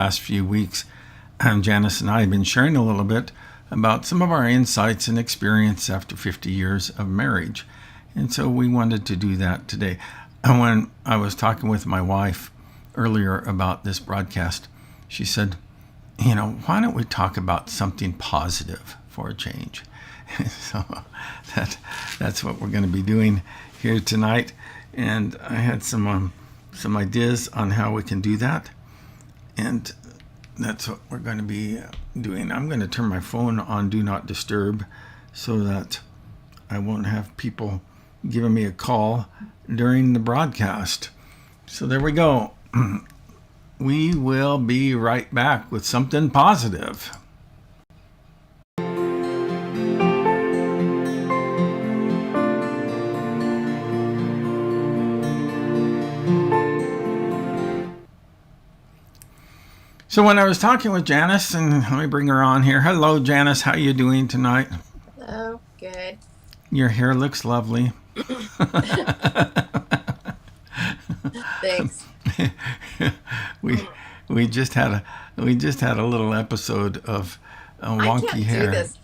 last few weeks, Janice and I have been sharing a little bit about some of our insights and experience after 50 years of marriage. And so we wanted to do that today. And when I was talking with my wife earlier about this broadcast, she said, why don't we talk about something positive for a change? So that's what we're going to be doing here tonight. And I had some ideas on how we can do that. And that's what we're going to be doing. I'm going to turn my phone on Do Not Disturb so that I won't have people giving me a call during the broadcast. So there we go. We will be right back with something positive. So when I was talking with Janice, and let me bring her on here. Hello, Janice. How are you doing tonight? Hello. Good. Your hair looks lovely. Thanks. we just had a little episode of wonky hair. I can't do this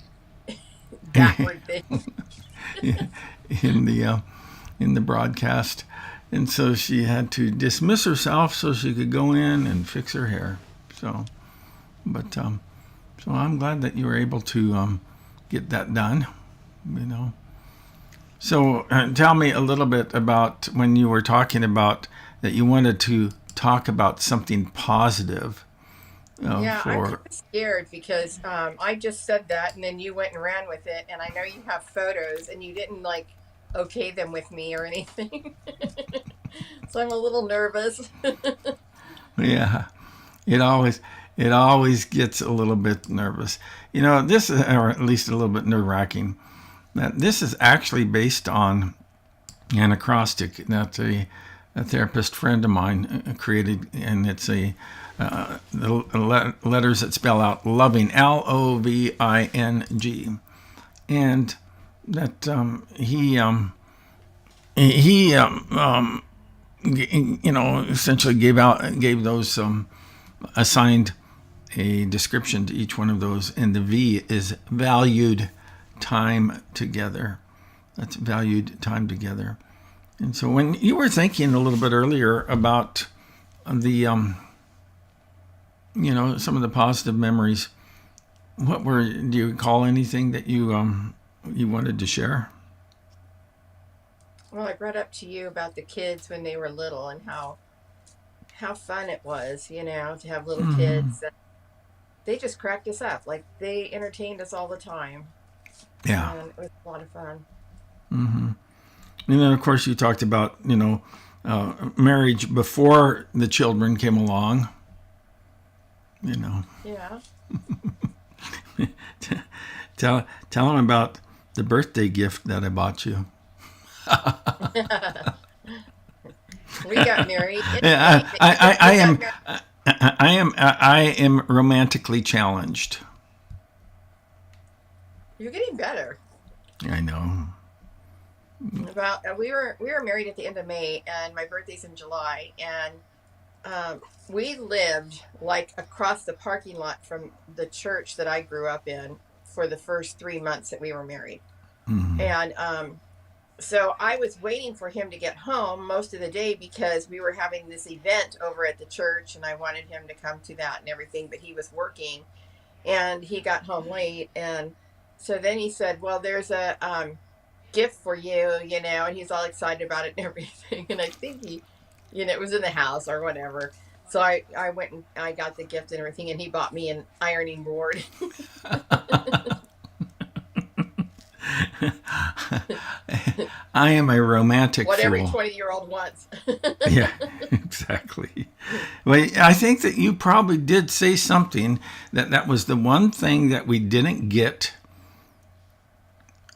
backward thing. in the broadcast, and so she had to dismiss herself so she could go in and fix her hair. So I'm glad that you were able to get that done. So tell me a little bit about when you were talking about that you wanted to talk about something positive. I'm kind of scared because I just said that and then you went and ran with it, and I know you have photos and you didn't okay them with me or anything. So I'm a little nervous. Yeah, it always gets a little bit nervous. This is, or at least a little bit nerve-wracking. That this is actually based on an acrostic that a therapist friend of mine created, and it's the letters that spell out loving, Loving, and that he essentially gave those assigned a description to each one of those, and the V is valued time together. That's valued time together. And so when you were thinking a little bit earlier about the some of the positive memories, do you recall anything that you wanted to share? Well, I brought up to you about the kids when they were little and how fun it was, to have little kids. They just cracked us up. They entertained us all the time. Yeah. And it was a lot of fun. Mm-hmm. And then, of course, you talked about, marriage before the children came along. Yeah. Tell them about the birthday gift that I bought you. We got married. I am romantically challenged. You're getting better. I know. We were married at the end of May, and my birthday's in July, and we lived across the parking lot from the church that I grew up in for the first 3 months that we were married. Mm-hmm. And so I was waiting for him to get home most of the day because we were having this event over at the church, and I wanted him to come to that and everything, but he was working, and he got home late. And so then he said, well, there's a gift for you, and he's all excited about it and everything. And I think he, it was in the house or whatever. So I went and I got the gift and everything, and he bought me an ironing board. I am a romantic what fool. Every 20-year-old wants. Yeah, exactly. Well, I think that you probably did say something that was the one thing that we didn't get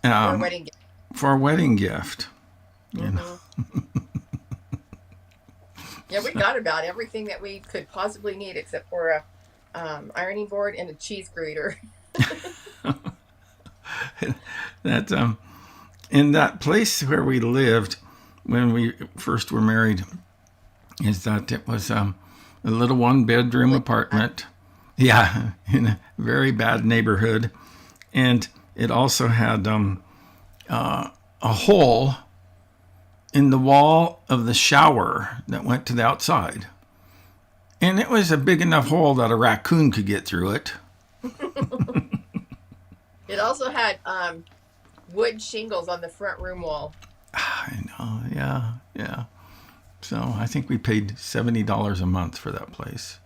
for a wedding gift. For a wedding gift. Yeah, we got about everything that we could possibly need except for a ironing board and a cheese grater. That in that place where we lived when we first were married, is that it was a little one-bedroom Really? apartment. Yeah, in a very bad neighborhood. And it also had a hole in the wall of the shower that went to the outside. And it was a big enough hole that a raccoon could get through it. It also had wood shingles on the front room wall. I know, yeah, yeah. So I think we paid $70 a month for that place.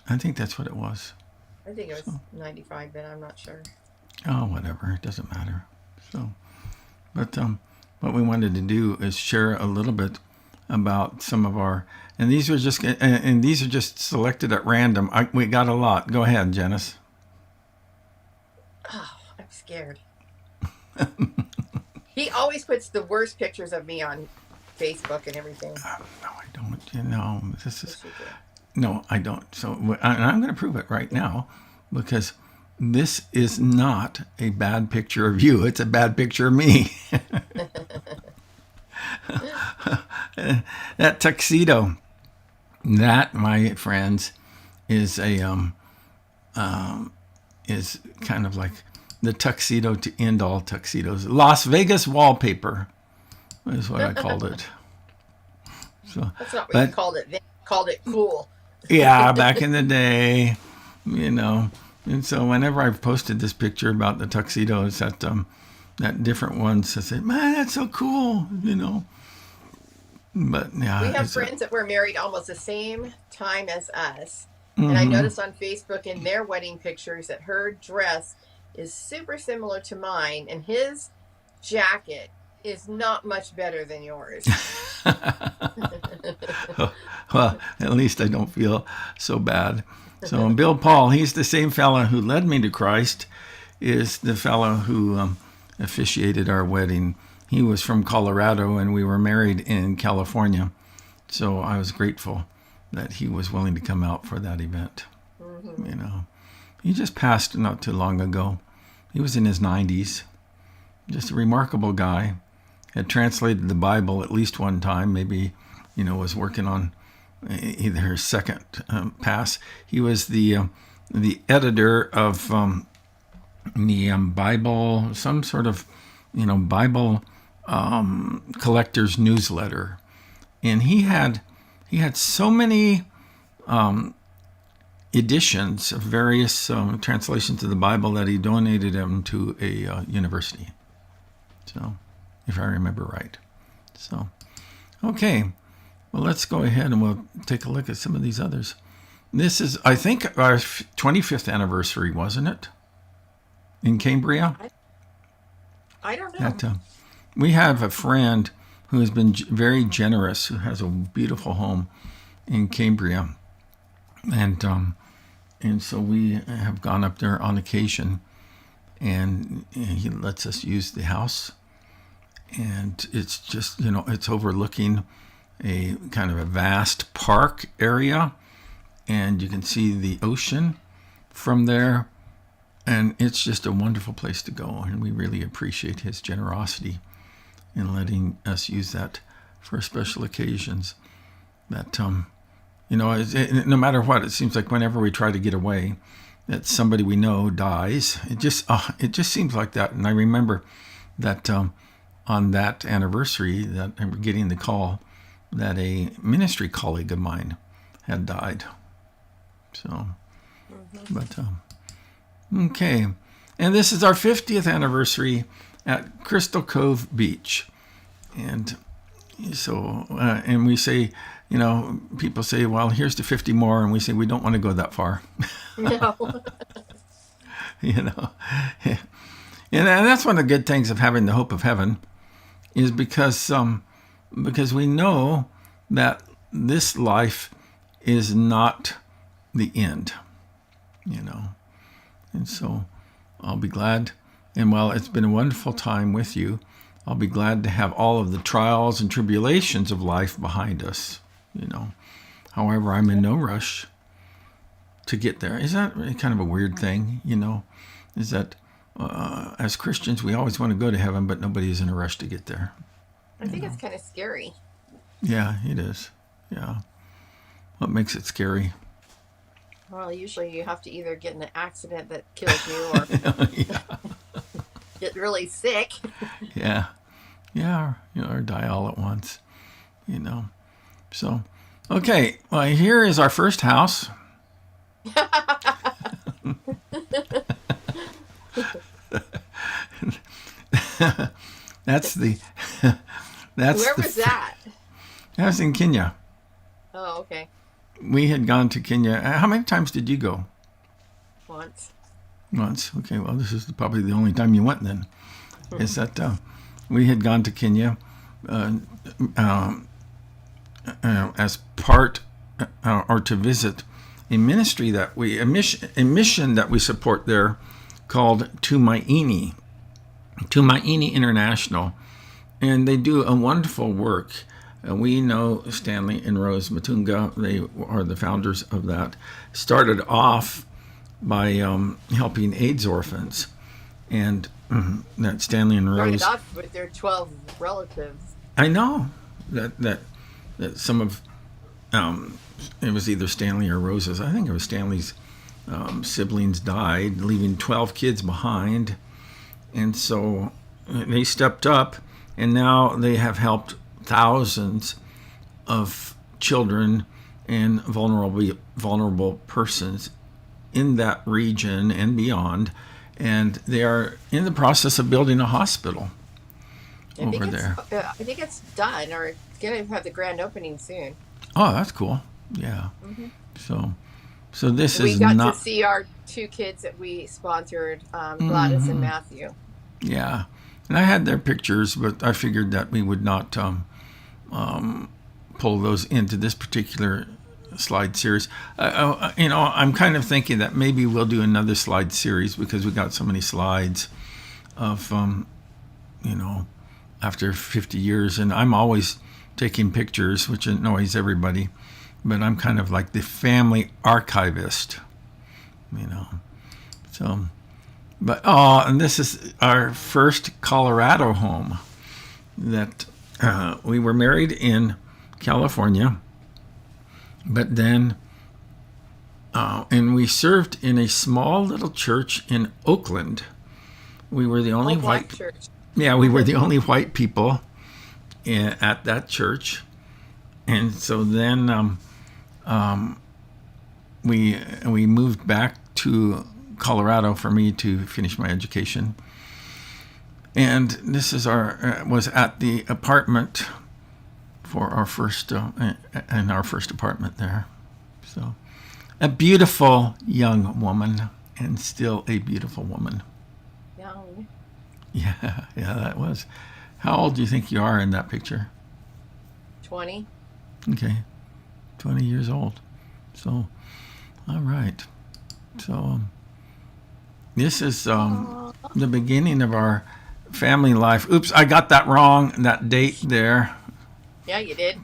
I think that's what it was. I think it was 95, but I'm not sure. Oh, whatever. It doesn't matter. So, but what we wanted to do is share a little bit about some of our, and these are just selected at random. We got a lot. Go ahead, Janice. Oh, I'm scared. He always puts the worst pictures of me on Facebook and everything. No, I don't. You know, this is. Yes, you do. No, I don't. So I'm going to prove it right now because this is not a bad picture of you. It's a bad picture of me. That tuxedo, that, my friends, is is kind of like the tuxedo to end all tuxedos. Las Vegas wallpaper is what I called it. So That's not what you called it. They called it cool. yeah, back in the day, you know. And so whenever I've posted this picture about the tuxedos, that different ones say, "Man, that's so cool," you know. But yeah, We have friends that were married almost the same time as us. Mm-hmm. And I noticed on Facebook in their wedding pictures that her dress is super similar to mine, and his jacket is not much better than yours. Well, at least I don't feel so bad. So Bill Paul, he's the same fellow who led me to Christ, is the fellow who officiated our wedding. He was from Colorado, and we were married in California. So I was grateful that he was willing to come out for that event. Mm-hmm. You know, he just passed not too long ago. He was in his 90s. Just a remarkable guy. Had translated the Bible at least one time. Maybe, you know, was working on either his second pass. He was the editor of the Bible, some sort of, you know, Bible collector's newsletter, and he had so many editions of various translations of the Bible that he donated them to a university. So, if I remember right. So, okay. Well, let's go ahead and we'll take a look at some of these others. This is, I think, our 25th anniversary, wasn't it? In Cambria? I don't know. We have a friend who has been very generous, who has a beautiful home in Cambria. And so we have gone up there on occasion, and he lets us use the house. And it's just, you know, it's overlooking a kind of a vast park area, and you can see the ocean from there, and it's just a wonderful place to go, and we really appreciate his generosity in letting us use that for special occasions. That you know, no matter what, it seems like whenever we try to get away, that somebody we know dies. It just seems like that. And I remember that on that anniversary, that I'm getting the call that a ministry colleague of mine had died. So, but okay, and this is our 50th anniversary at Crystal Cove Beach, and so and we say, you know, people say, well, here's to 50 more, and we say we don't want to go that far. No. You know, and that's one of the good things of having the hope of heaven, is because we know that this life is not the end, you know. And so I'll be glad, and while it's been a wonderful time with you, I'll be glad to have all of the trials and tribulations of life behind us, you know. However, I'm in no rush to get there. Is that kind of a weird thing, you know? Is that as Christians, we always want to go to heaven, but nobody is in a rush to get there. I think it's kind of scary. Yeah, it is. Yeah. What makes it scary? Well, usually you have to either get in an accident that kills you or Yeah. get really sick. Yeah. Yeah. Or die all at once. So, okay. Well, here is our first house. That's the that's Where the was that? that was in Kenya. Oh, okay. We had gone to Kenya. How many times did you go? Once. Once. Okay. Well, this is probably the only time you went then. Is that we had gone to Kenya uh, um, as part or to visit a ministry that a mission that we support there called Tumaini International, and they do a wonderful work. We know Stanley and Rose Matunga. They are the founders of that. Started off by helping AIDS orphans, and that Stanley and Started Rose. off with their 12 relatives. I know that some of it was either Stanley or Rose's. I think it was Stanley's siblings died, leaving 12 kids behind, and so they stepped up, and now they have helped thousands of children and vulnerable persons in that region and beyond, and they are in the process of building a hospital over there. I think it's done, or it's going to have the grand opening soon. Oh, that's cool. Yeah. Mm-hmm. So this We is got not. to see our two kids that we sponsored, Gladys and Matthew. Yeah, and I had their pictures, but I figured that we would not pull those into this particular slide series. I'm kind of thinking that maybe we'll do another slide series because we got so many slides of, after 50 years, and I'm always taking pictures, which annoys everybody, but I'm kind of like the family archivist, So, but and this is our first Colorado home. That we were married in California, but then and we served in a small little church in Oakland. We were the only white church. Yeah, we were the only white people at that church, and so then we moved back to Colorado for me to finish my education. And this is was at the apartment for our first apartment there. So a beautiful young woman, and still a beautiful woman. Young. Yeah, that was. How old do you think you are in that picture? 20. Okay, 20 years old. So, all right. So this is the beginning of our family life. Oops, I got that wrong, that date there. Yeah, you did.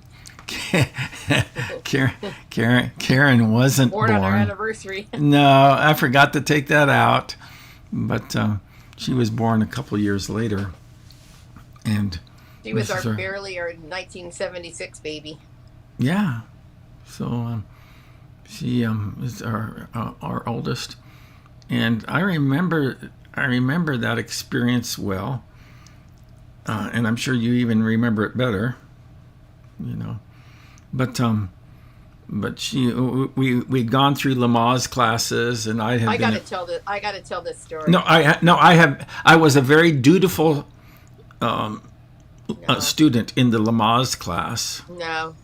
Karen wasn't born. On our anniversary. No, I forgot to take that out. But she was born a couple years later. And she was barely our 1976 baby. Yeah. So she is our oldest. And I remember that experience well, and I'm sure you even remember it better, But we'd gone through Lamaze classes, and I got to tell this story. No, I was a very dutiful student in the Lamaze class. No.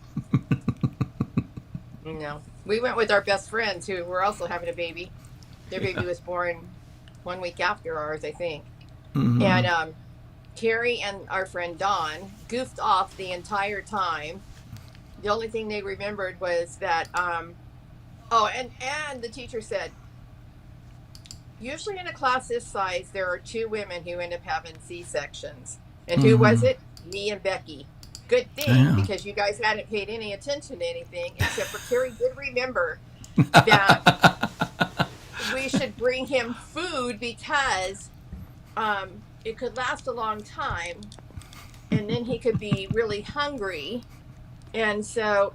No. We went with our best friends who were also having a baby. Their baby was born 1 week after ours, I think. Mm-hmm. And Kerry and our friend Dawn goofed off the entire time. The only thing they remembered was that, and the teacher said, usually in a class this size, there are 2 women who end up having C-sections. And who was it? Me and Becky. Good thing, because you guys hadn't paid any attention to anything, except for Kerry did remember that we should bring him food because it could last a long time, and then he could be really hungry. And so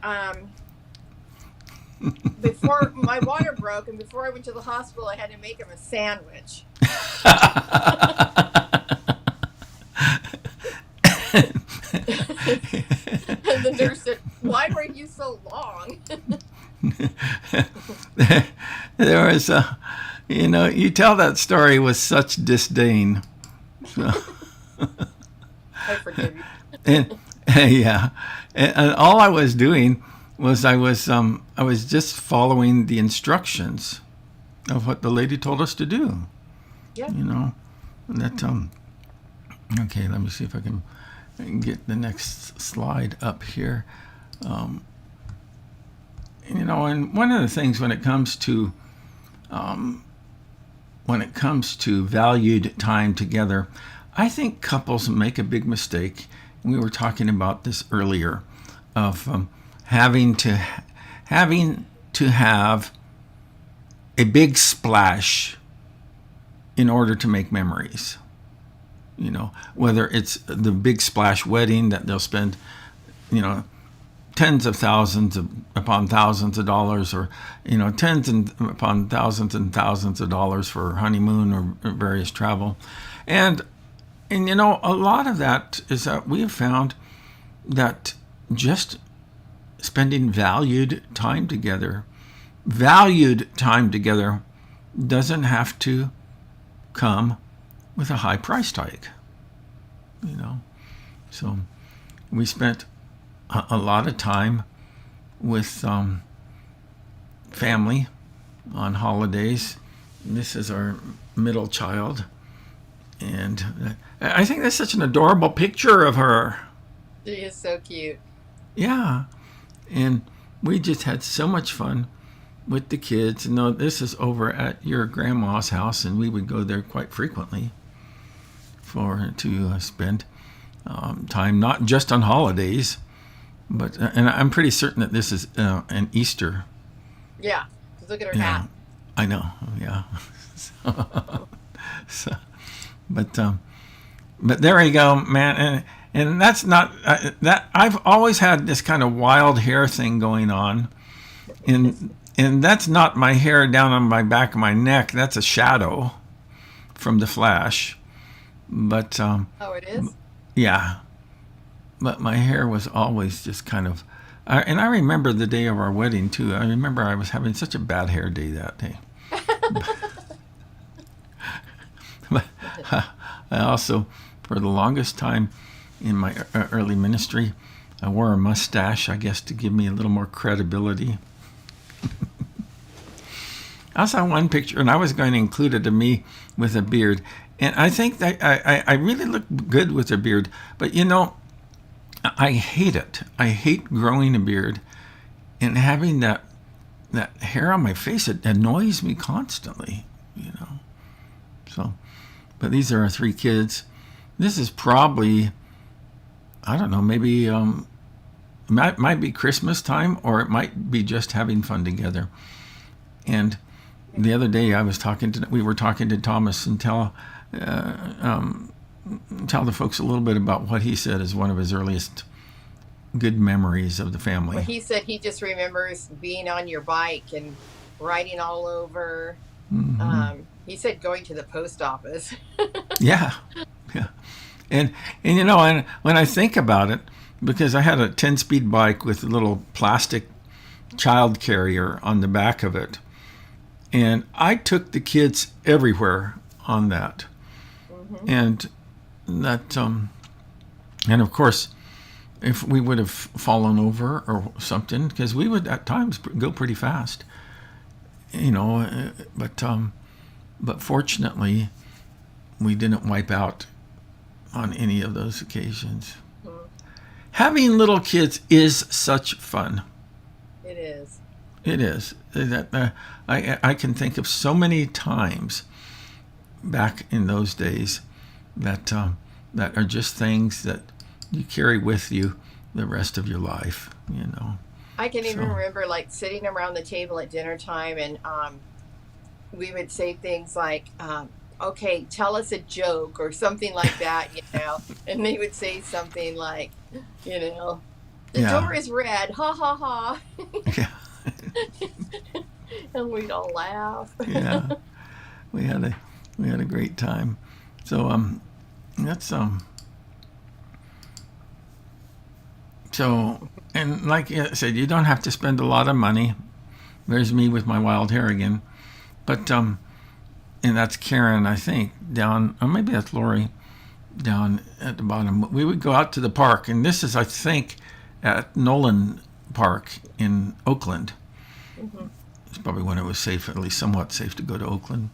before my water broke and before I went to the hospital, I had to make him a sandwich. And the nurse said, "Why were you so long?" There was a, you tell that story with such disdain. So, I forgive you. and yeah, and all I was doing was I was just following the instructions of what the lady told us to do. Yeah. That okay, let me see if I can get the next slide up here. And one of the things when it comes to valued time together, I think couples make a big mistake. We were talking about this earlier, of having to have a big splash in order to make memories. Whether it's the big splash wedding that they'll spend, tens of thousands upon thousands of dollars, or tens upon thousands and thousands of dollars for honeymoon or various travel, and a lot of that is that we have found that just spending valued time together doesn't have to come with a high price tag. So we spent a lot of time with family on holidays. This is our middle child, and I think that's such an adorable picture of her. She is so cute. Yeah, and we just had so much fun with the kids. This is over at your grandma's house, and we would go there quite frequently to spend time, not just on holidays, but and I'm pretty certain that this is an Easter. Yeah, look at her hat. I know. Yeah. But there you go, man. And that's not that. I've always had this kind of wild hair thing going on, and that's not my hair down on my back of my neck. That's a shadow from the flash. But oh, it is. Yeah. But my hair was always just kind of, and I remember the day of our wedding too. I remember I was having such a bad hair day that day. But I also, for the longest time in my early ministry, I wore a mustache, I guess, to give me a little more credibility. I saw one picture, and I was going to include it of me with a beard. And I think that I really look good with a beard. But I hate it. I hate growing a beard and having that hair on my face. It annoys me constantly, So, but these are our three kids. This is probably, I don't know, maybe might be Christmas time, or it might be just having fun together. And the other day we were talking to Thomas, and tell the folks a little bit about what he said is one of his earliest good memories of the family. Well, he said he just remembers being on your bike and riding all over. Mm-hmm. He said going to the post office. Yeah. And when I think about it, because I had a 10-speed bike with a little plastic child carrier on the back of it, and I took the kids everywhere on that. Mm-hmm. And that, and of course, if we would have fallen over or something, because we would at times go pretty fast, but fortunately, we didn't wipe out on any of those occasions. Mm-hmm. Having little kids is such fun. It is. It is. I can think of so many times back in those days that are just things that you carry with you the rest of your life. I can even remember sitting around the table at dinner time, and we would say things like, "Okay, tell us a joke," or something like that, And they would say something like, "The door is red, ha ha ha." Yeah. And we'd all laugh. Yeah, we had a great time. So that's so, and like I said, you don't have to spend a lot of money. There's me with my wild hair again, but and that's Karen, I think, down, or maybe that's Lori down at the bottom. We would go out to the park, and this is, I think, at Nolan Park in Oakland. Mm-hmm. It's probably when it was safe, at least somewhat safe, to go to Oakland,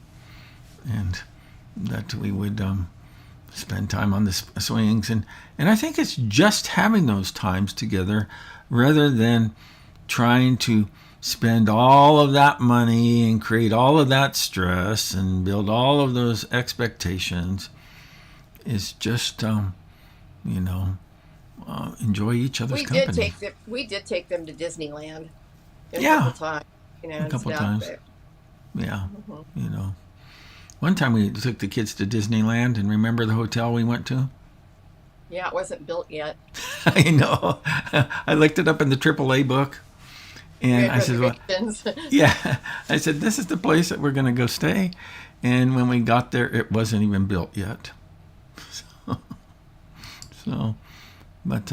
and that we would spend time on the swings, and I think it's just having those times together, rather than trying to spend all of that money and create all of that stress and build all of those expectations. Is just enjoy each other's company. We did take them to Disneyland a Yeah, couple times, a couple times. But, Yeah, one time we took the kids to Disneyland, and remember the hotel we went to? Yeah, it wasn't built yet. I know. I looked it up in the AAA book, and I said, "Well, yeah." I said, "This is the place that we're going to go stay." And when we got there, it wasn't even built yet. So, but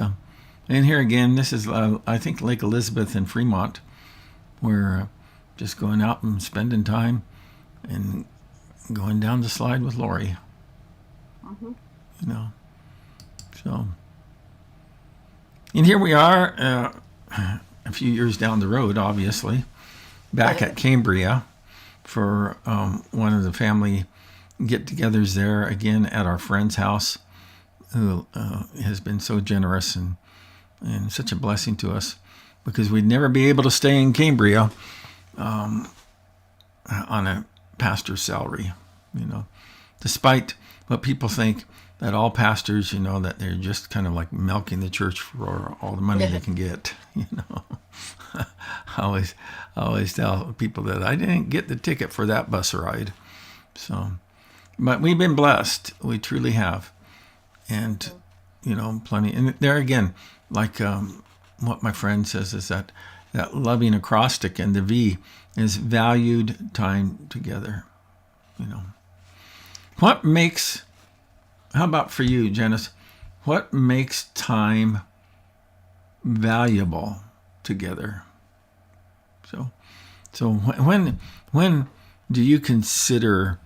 and here again, this is I think Lake Elizabeth in Fremont. We're just going out and spending time, and going down the slide with Lori. Mm-hmm. So, and here we are, a few years down the road, obviously, back at Cambria for one of the family get-togethers there again at our friend's house, who has been so generous and such a blessing to us, because we'd never be able to stay in Cambria on a pastor's salary, despite what people think, that all pastors, that they're just kind of like milking the church for all the money they can get. I always tell people that I didn't get the ticket for that bus ride. So, but we've been blessed. We truly have. And, plenty. And there again, like what my friend says, is that loving acrostic, and the V is valued time together. How about for you, Janice? What makes time valuable together? So when do you consider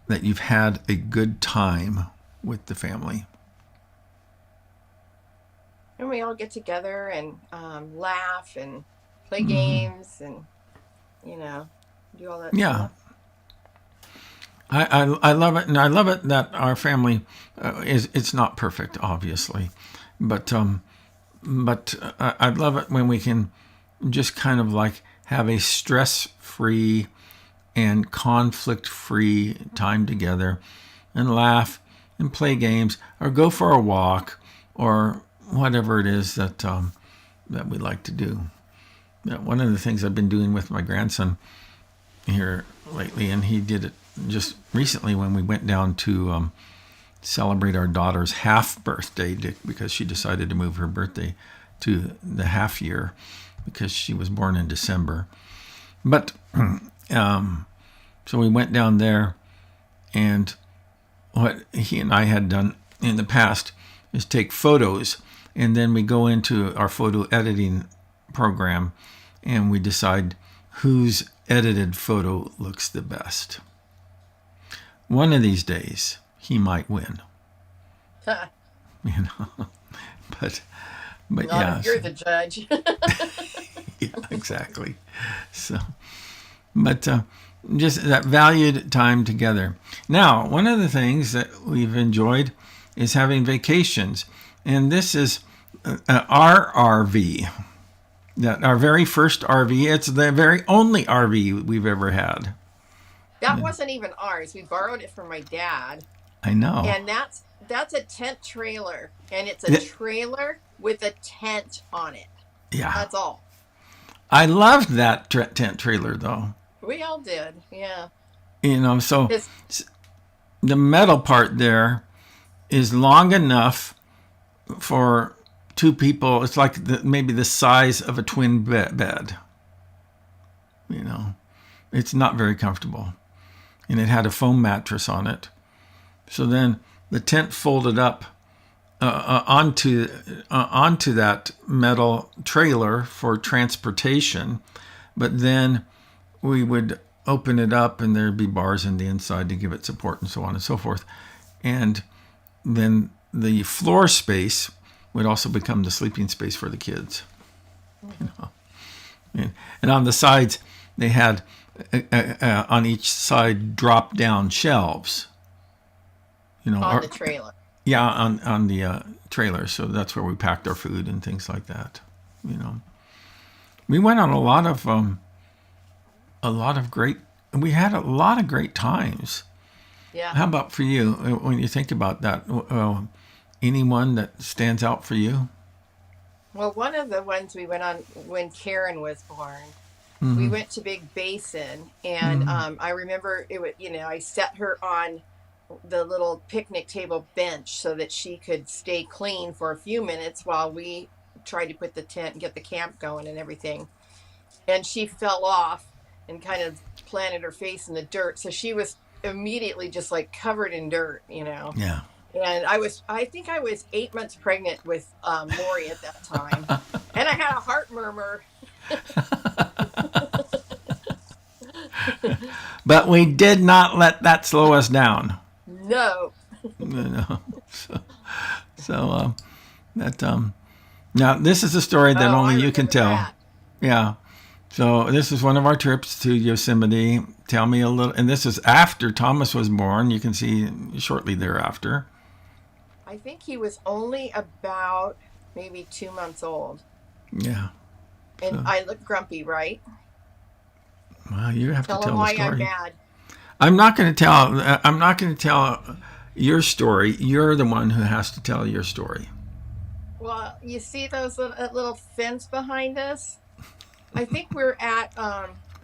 that you've had a good time with the family? And we all get together and laugh and play games and do all that stuff. I love it, and I love it that our family it's not perfect, obviously, but I love it when we can just kind of like have a stress-free and conflict-free time together, and laugh and play games, or go for a walk, or whatever it is that we like to do. One of the things I've been doing with my grandson here lately, and he did it just recently when we went down to celebrate our daughter's half birthday, because she decided to move her birthday to the half year because she was born in December. But so we went down there, and what he and I had done in the past is take photos, and then we go into our photo editing program, and we decide whose edited photo looks the best. One of these days, he might win. But Not yeah. If you're the judge. Yeah, exactly. So, but just that valued time together. Now, one of the things that we've enjoyed is having vacations, and this is our RV. That our very first RV. It's the very only RV we've ever had. That wasn't even ours. We borrowed it from my dad. I know. And that's a tent trailer, and it's a trailer with a tent on it. Yeah. That's all. I loved that tent trailer, though. We all did, yeah. So the metal part there is long enough for two people. It's like maybe the size of a twin bed. It's not very comfortable. And it had a foam mattress on it. So then the tent folded up onto that metal trailer for transportation, but then we would open it up and there'd be bars in the inside to give it support and so on and so forth. And then the floor space would also become the sleeping space for the kids. And on the sides, they had on each side drop down shelves. On the trailer. Yeah, on the trailer. So that's where we packed our food and things like that. We went on a lot of great. We had a lot of great times. Yeah. How about for you? When you think about that, anyone that stands out for you? Well, one of the ones we went on when Karen was born, we went to Big Basin, and I remember it was, I set her on the little picnic table bench so that she could stay clean for a few minutes while we tried to put the tent and get the camp going and everything. And she fell off and kind of planted her face in the dirt. So she was immediately just like covered in dirt, Yeah. And I think I was 8 months pregnant with Lori at that time. And I had a heart murmur. But we did not let that slow us down. No. So now this is a story that only you can tell. That. Yeah. So this is one of our trips to Yosemite. Tell me a little, and this is after Thomas was born. You can see shortly thereafter. I think he was only about maybe 2 months old. Yeah. And So, I look grumpy, right? well, you have Tell to him tell why the I'm story. mad. I'm not going to tell. I'm not going to tell your story. You're the one who has to tell your story. Well, you see those little fence behind us? I think we're at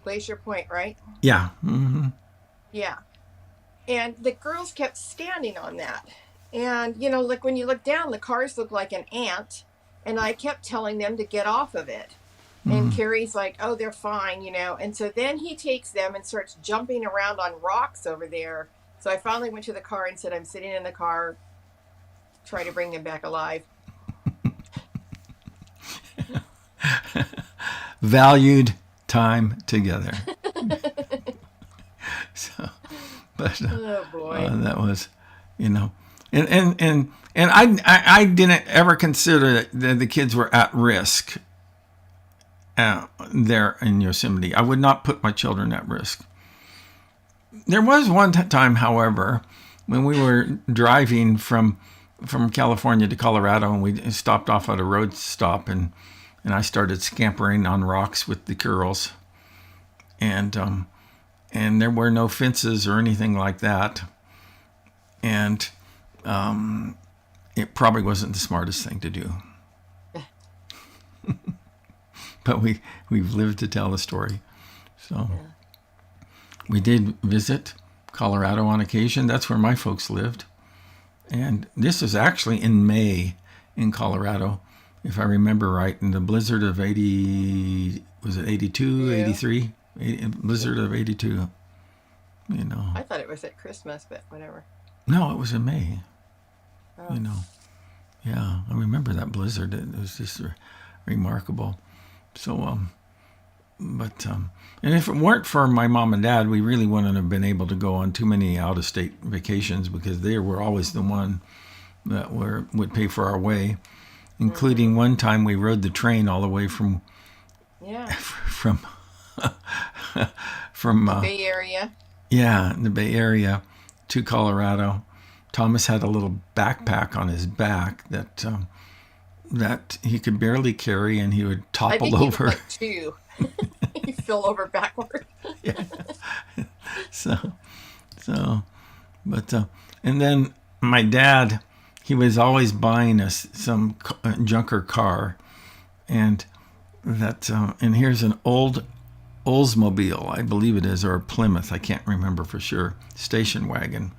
Glacier Point, right? Yeah. Mm-hmm. Yeah. And the girls kept standing on that. And, like when you look down, the cars look like an ant. And I kept telling them to get off of it. And Carrie's like, oh, they're fine, And so then he takes them and starts jumping around on rocks over there. So I finally went to the car and said, I'm sitting in the car, try to bring them back alive. Valued time together. So, but Oh, boy. that was, and I didn't ever consider that the kids were at risk there in Yosemite. I would not put my children at risk. There was one time, however, when we were driving from California to Colorado, and we stopped off at a road stop, and I started scampering on rocks with the girls, and there were no fences or anything like that, and it probably wasn't the smartest thing to do. But we've lived to tell the story. So we did visit Colorado on occasion. That's where my folks lived. And this was actually in May in Colorado, if I remember right, in the blizzard of 80, was it 82, Yeah. 83? Blizzard of 82, I thought it was at Christmas, but whatever. No, it was in May, Oh. Yeah, I remember that blizzard. It was just remarkable. So, and if it weren't for my mom and dad, we really wouldn't have been able to go on too many out-of-state vacations, because they were always the one that would pay for our way, including one time we rode the train all the way from Yeah. from Bay Area. yeah, in the Bay Area to Colorado. Thomas had a little backpack on his back that he could barely carry, and he would I topple think he over. was like 2. He fell over backward. Yeah. So, but and then my dad, he was always buying us some junker car, and and here's an old Oldsmobile, I believe it is, or a Plymouth, I can't remember for sure, station wagon.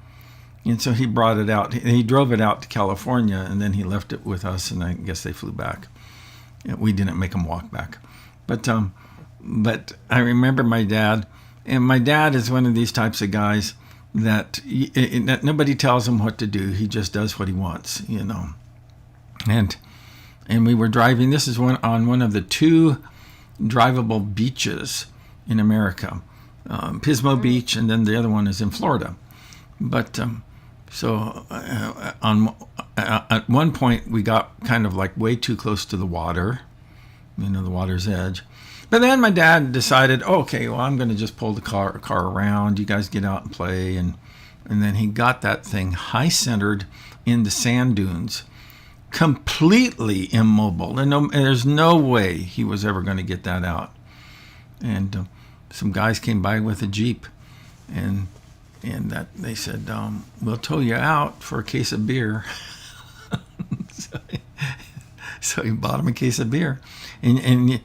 And so he brought it out. He drove it out to California, and then he left it with us, and I guess they flew back. We didn't make them walk back. But I remember my dad, And my dad is one of these types of guys that nobody tells him what to do. He just does what he wants, And we were driving. This is on one of the two drivable beaches in America, Pismo Beach, and then the other one is in Florida. But at one point we got kind of like way too close to the water, the water's edge. But then my dad decided, okay, well, I'm going to just pull the car around. You guys get out and play. And then he got that thing high-centered in the sand dunes, completely immobile. And there's no way he was ever going to get that out. And some guys came by with a Jeep. And that they said, we'll tow you out for a case of beer. So he bought him a case of beer. And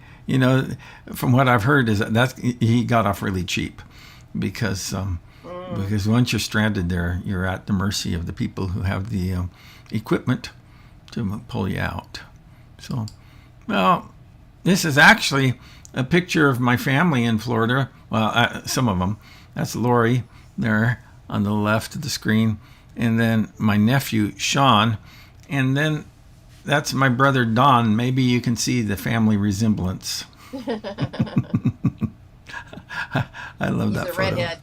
from what I've heard is that he got off really cheap because once you're stranded there, you're at the mercy of the people who have the equipment to pull you out. So, well, this is actually a picture of my family in Florida. Well, some of them. That's Lori there on the left of the screen, and then my nephew Sean, and then that's my brother Don. Maybe you can see the family resemblance. I love that photo. Redhead.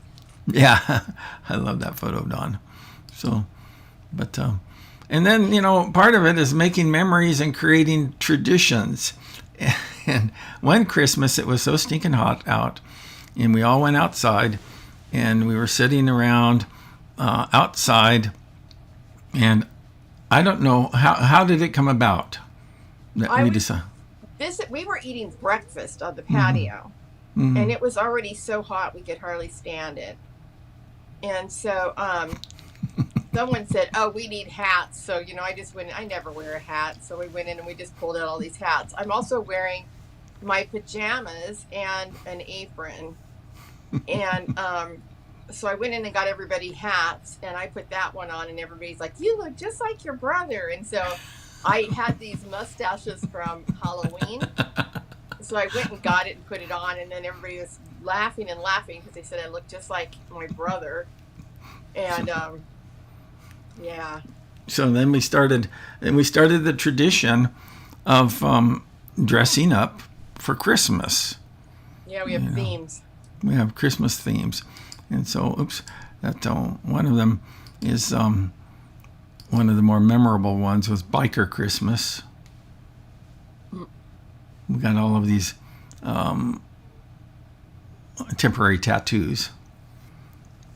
Yeah, I love that photo of Don. So, but and then part of it is making memories and creating traditions. And one Christmas it was so stinking hot out, and we all went outside, and we were sitting around outside, and I don't know how did it come about that we decided. We were eating breakfast on the patio, and it was already so hot we could hardly stand it. And so someone said, "Oh, we need hats." So I just went. I never wear a hat, so we went in and we just pulled out all these hats. I'm also wearing my pajamas and an apron, and so I went in and got everybody hats, and I put that one on, and everybody's like, "You look just like your brother." And so I had these mustaches from Halloween. So I went and got it and put it on, and then everybody was laughing because they said I looked just like my brother. And yeah. So then we started the tradition of dressing up for Christmas. Yeah, we have themes. We have Christmas themes. And so, that one of them is one of the more memorable ones was Biker Christmas. We got all of these temporary tattoos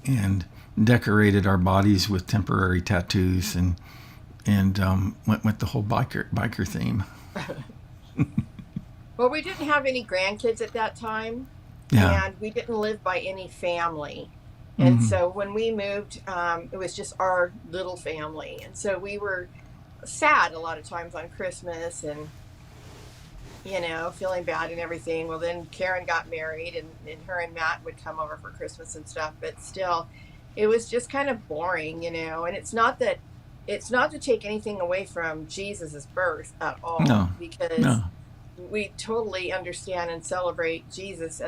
and decorated our bodies with temporary tattoos and went with the whole biker theme. Well, we didn't have any grandkids at that time. Yeah. And we didn't live by any family. And so when we moved, it was just our little family. And so we were sad a lot of times on Christmas and, feeling bad and everything. Well, then Karen got married and her and Matt would come over for Christmas and stuff. But still, it was just kind of boring, And it's not to take anything away from Jesus's birth at all. No. Because we totally understand and celebrate Jesus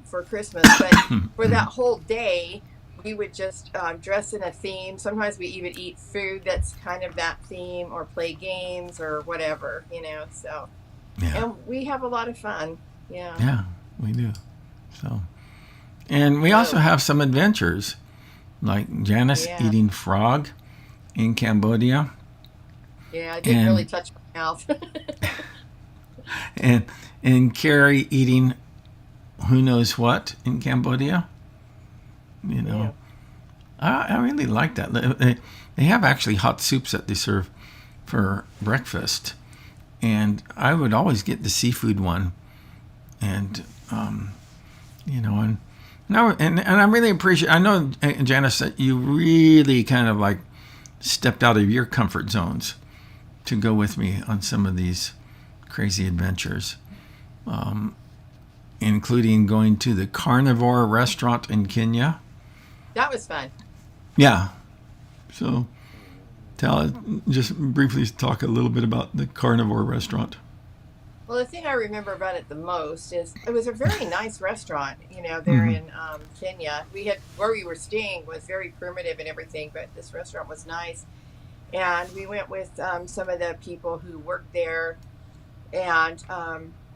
for Christmas, but for that whole day we would just dress in a theme. Sometimes we even eat food that's kind of that theme or play games or whatever, so and we have a lot of fun. Yeah, we do. So, and we also have some adventures like Janice eating frog in Cambodia. Yeah, I didn't really touch my mouth. and Kerry eating who knows what in Cambodia. I really like that. They have actually hot soups that they serve for breakfast, and I would always get the seafood one, and and I really appreciate. I know, Janice, that you really kind of like stepped out of your comfort zones to go with me on some of these crazy adventures, including going to the carnivore restaurant in Kenya. That was fun. Yeah. So, just briefly talk a little bit about the carnivore restaurant. Well, the thing I remember about it the most is it was a very nice restaurant, there Hmm. in Kenya. We had where we were staying was very primitive and everything, but this restaurant was nice. And we went with some of the people who worked there. And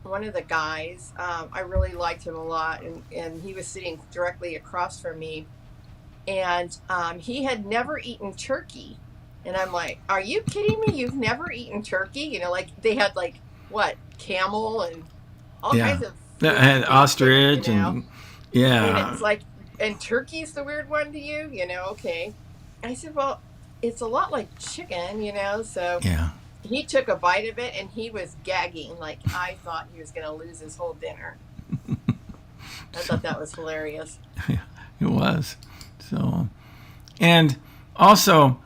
one of the guys, I really liked him a lot, and he was sitting directly across from me, and he had never eaten turkey. And I'm like, are you kidding me? You've never eaten turkey? Like they had like what, camel and all Yeah. kinds of And food tasting, ostrich and and yeah, it's like, and turkey's the weird one to you, okay. I said, well, it's a lot like chicken, so yeah. he took a bite of it and he was gagging like I thought he was going to lose his whole dinner. I So thought that was hilarious. yeah, it was. So and also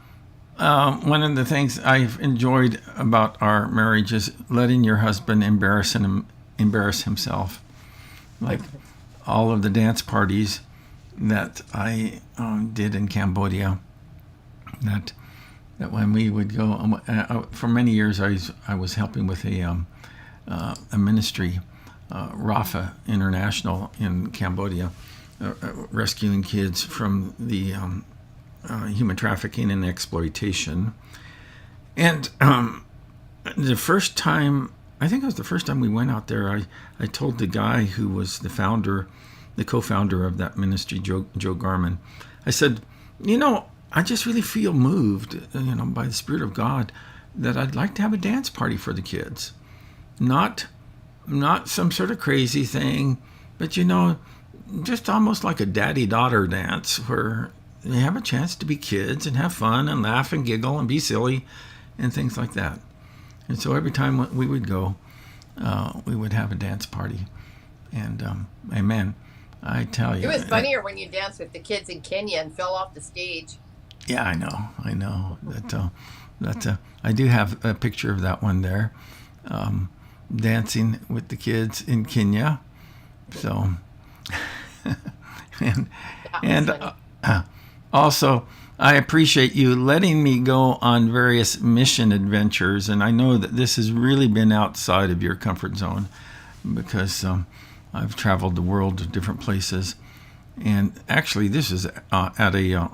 one of the things I've enjoyed about our marriage is letting your husband embarrass himself, like all of the dance parties that I did in Cambodia. That that when we would go for many years, I was helping with a ministry, Rafa International in Cambodia, rescuing kids from the human trafficking and exploitation. And the first time, I think it was the first time we went out there, I told the guy who was the co-founder of that ministry, Joe Garman, I said, I just really feel moved, by the Spirit of God, that I'd like to have a dance party for the kids. Not some sort of crazy thing, but just almost like a daddy-daughter dance where they have a chance to be kids and have fun and laugh and giggle and be silly and things like that. And so every time we would go, we would have a dance party. And amen, I tell It you, was funnier when you danced with the kids in Kenya and fell off the stage. yeah, I know that I do have a picture of that one there, dancing with the kids in Kenya. So, and That was and funny. also, I appreciate you letting me go on various mission adventures, and I know that this has really been outside of your comfort zone because I've traveled the world to different places, and actually, this is at a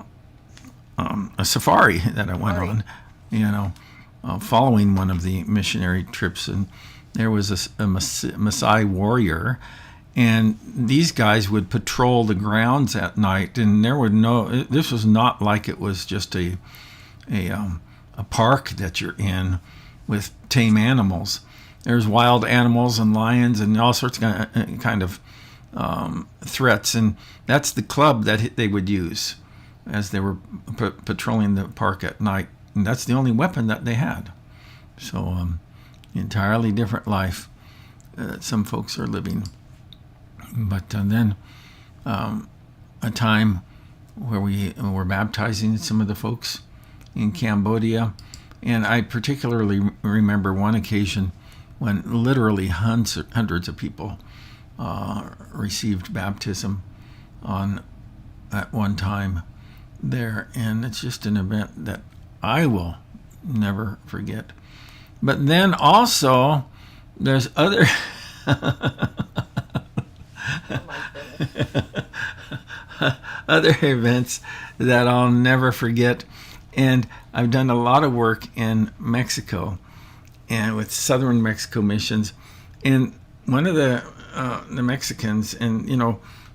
safari that I went Sorry. on, following one of the missionary trips, and there was a Maasai warrior, and these guys would patrol the grounds at night, and there were no. This was not like it was just a park that you're in with tame animals. There's wild animals and lions and all sorts of kind of threats, and that's the club that they would use as they were patrolling the park at night, and that's the only weapon that they had. So, entirely different life that some folks are living. But then a time where we were baptizing some of the folks in Cambodia, and I particularly remember one occasion when literally hundreds of people received baptism on at one time there, and it's just an event that I will never forget. But then also, there's other Oh my goodness. other events that I'll never forget, and I've done a lot of work in Mexico and with Southern Mexico missions, and one of the Mexicans, and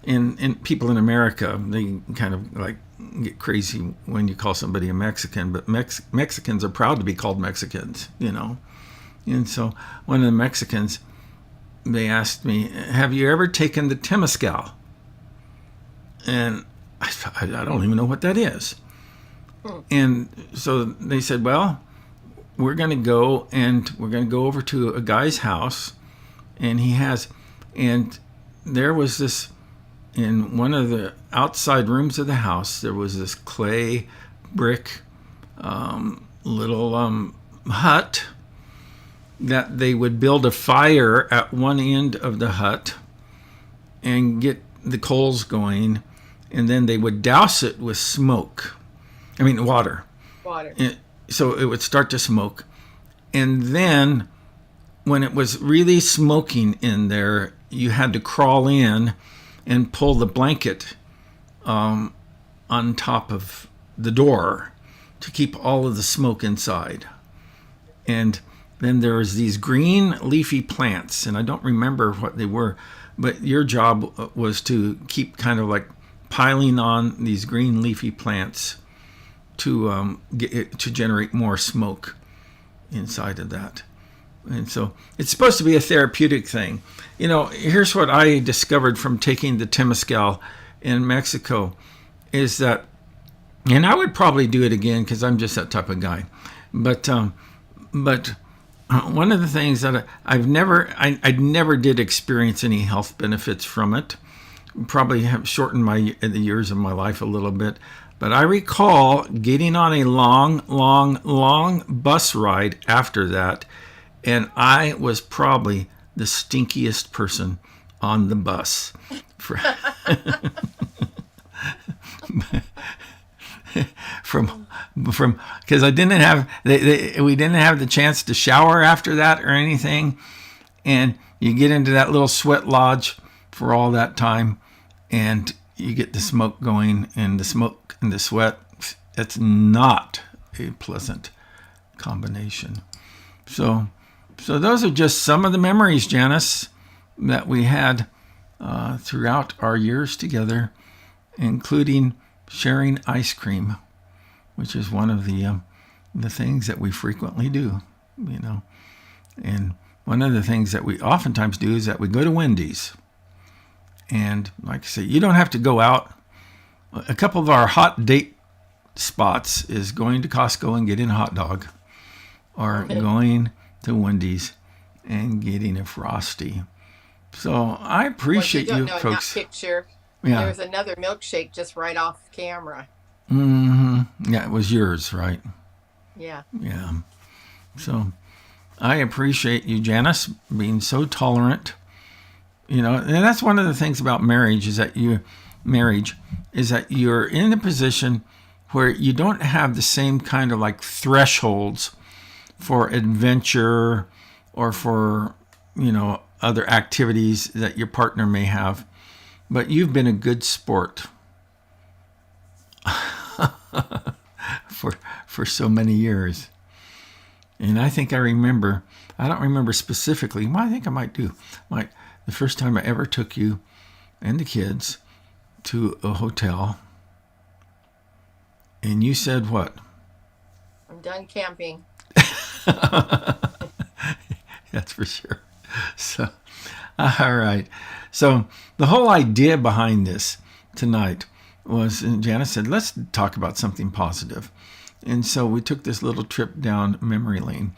in people in America, they kind of like get crazy when you call somebody a Mexican, but Mexicans are proud to be called Mexicans. And so one of the Mexicans, they asked me, "Have you ever taken the Temescal?" And I thought, I don't even know what that is. Hmm. And so they said, "Well, we're going to go and we're going to go over to a guy's house, and and there was this, in one of the outside rooms of the house, there was this clay brick little hut that they would build a fire at one end of the hut and get the coals going, and then they would douse it with water. Water. So it would start to smoke, and then when it was really smoking in there, you had to crawl in and pull the blanket on top of the door to keep all of the smoke inside. And then there was these green leafy plants, and I don't remember what they were, but your job was to keep kind of like piling on these green leafy plants to to generate more smoke inside of that. And so it's supposed to be a therapeutic thing. You know, here's what I discovered from taking the Temescal in Mexico is that, and I would probably do it again because I'm just that type of guy. But one of the things that I never did experience any health benefits from it. Probably have shortened the years of my life a little bit. But I recall getting on a long bus ride after that, and I was probably the stinkiest person on the bus. From because I didn't have we didn't have the chance to shower after that or anything, and you get into that little sweat lodge for all that time, and you get the smoke going, and the smoke and the sweat. It's not a pleasant combination. So those are just some of the memories, Janice, that we had throughout our years together, including sharing ice cream, which is one of the things that we frequently do, you know. And one of the things that we oftentimes do is that we go to Wendy's. And like I say, you don't have to go out. A couple of our hot date spots is going to Costco and getting a hot dog, or going to Wendy's and getting a Frosty. So I appreciate you folks. In that picture, yeah. There was another milkshake just right off camera. Mm-hmm. Yeah, it was yours, right? Yeah. Yeah. So I appreciate you, Janice, being so tolerant. You know, and that's one of the things about marriage is that you're in a position where you don't have the same kind of like thresholds for adventure or for, you know, other activities that your partner may have, but you've been a good sport for so many years. And I think I don't remember specifically, well, I think I might do. The first time I ever took you and the kids to a hotel, and you said what? I'm done camping. That's for sure. So, all right. So the whole idea behind this tonight was, and Janice said, let's talk about something positive. And so we took this little trip down memory lane.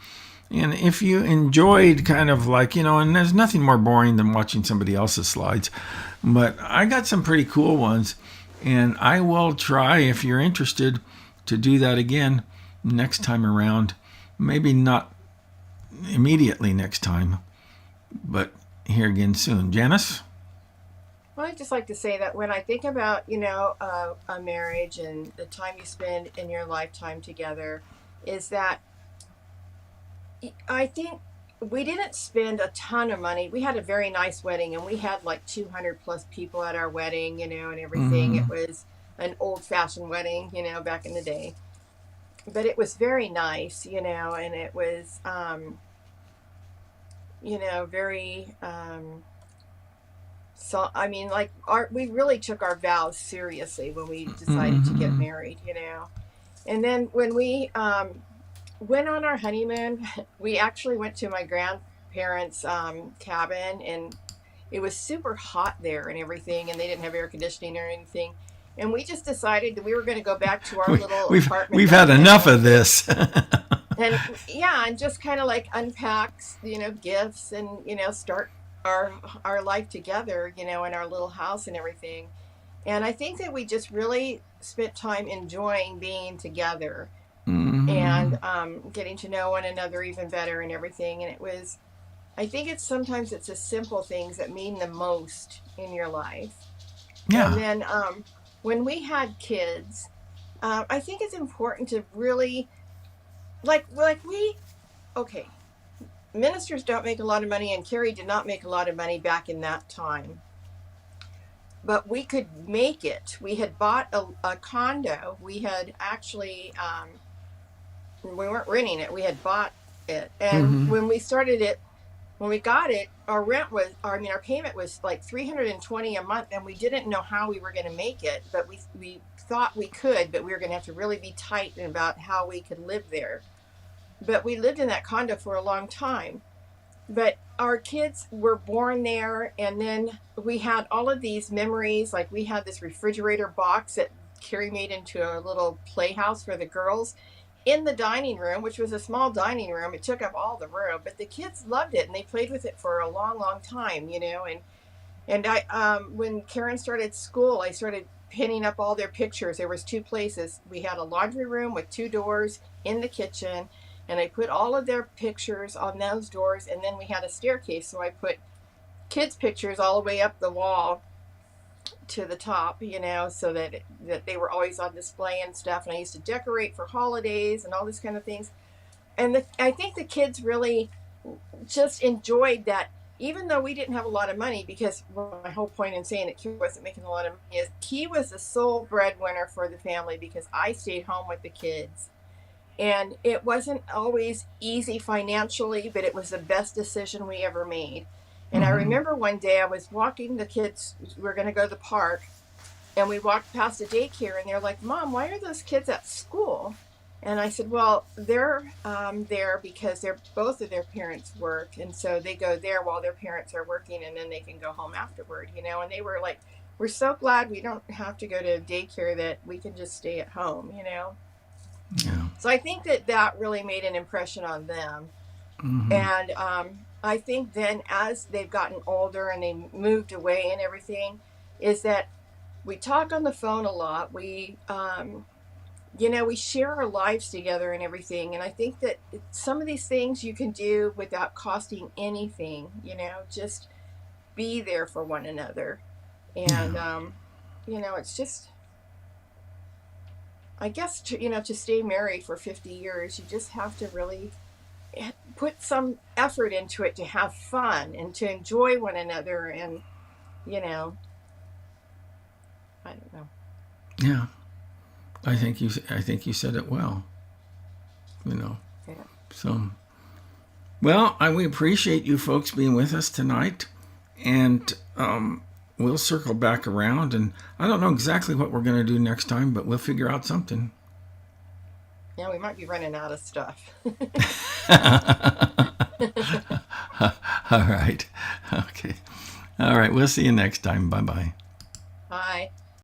And if you enjoyed kind of like, you know, and there's nothing more boring than watching somebody else's slides, but I got some pretty cool ones, and I will try, if you're interested, to do that again next time around. Maybe not immediately next time, but here again soon. Janice? Well, I'd just like to say that when I think about, you know, a marriage and the time you spend in your lifetime together, is that I think we didn't spend a ton of money. We had a very nice wedding, and we had like 200 plus people at our wedding, you know, and everything. Mm-hmm. It was an old-fashioned wedding, you know, back in the day. But it was very nice, you know, and it was, you know, very, so, I mean, like, we really took our vows seriously when we decided to get married, you know. And then when we went on our honeymoon, we actually went to my grandparents' cabin, and it was super hot there and everything, and they didn't have air conditioning or anything. And we just decided that we were going to go back to our little apartment. We've had enough of this. And yeah, and just kind of like unpack, you know, gifts and, you know, start our life together, you know, in our little house and everything. And I think that we just really spent time enjoying being together. And getting to know one another even better and everything. And it was, I think sometimes it's the simple things that mean the most in your life. Yeah. And then when we had kids, I think it's important to really, like ministers don't make a lot of money, and Kerry did not make a lot of money back in that time. But we could make it. We had bought a condo. We had actually, we weren't renting it. We had bought it. And Mm-hmm. when we got it, our rent was, our payment was like $320 a month, and we didn't know how we were going to make it, but we thought we could, but we were going to have to really be tight about how we could live there. But we lived in that condo for a long time. But our kids were born there, and then we had all of these memories. Like, we had this refrigerator box that Carrie made into a little playhouse for the girls in the dining room, which was a small dining room. It took up all the room, but the kids loved it, and they played with it for a long, long time, and I, when Karen started school, I started pinning up all their pictures. There was two places. We had a laundry room with two doors in the kitchen, and I put all of their pictures on those doors. And then we had a staircase, so I put kids' pictures all the way up the wall to the top, so that they were always on display and stuff. And I used to decorate for holidays and all these kind of things. And I think the kids really just enjoyed that, even though we didn't have a lot of money, because my whole point in saying that Key wasn't making a lot of money is he was the sole breadwinner for the family, because I stayed home with the kids. And it wasn't always easy financially, but it was the best decision we ever made. And I remember one day I was walking the kids, we were going to go to the park, and we walked past a daycare, and they're like, "Mom, why are those kids at school?" And I said, "Well, they're there because both of their parents work, and so they go there while their parents are working, and then they can go home afterward, And they were like, "We're so glad we don't have to go to daycare, that we can just stay at home." Yeah. So I think that really made an impression on them. Mm-hmm. And I think then, as they've gotten older and they moved away and everything, is that we talk on the phone a lot. We share our lives together and everything. And I think that some of these things you can do without costing anything, just be there for one another. And, it's just, I guess, to stay married for 50 years, you just have to really put some effort into it, to have fun and to enjoy one another. And, I don't know. Yeah. I think you said it well. Yeah. So, well, we appreciate you folks being with us tonight, and we'll circle back around. And I don't know exactly what we're going to do next time, but we'll figure out something. Yeah, we might be running out of stuff. All right. Okay. All right. We'll see you next time. Bye-bye. Bye.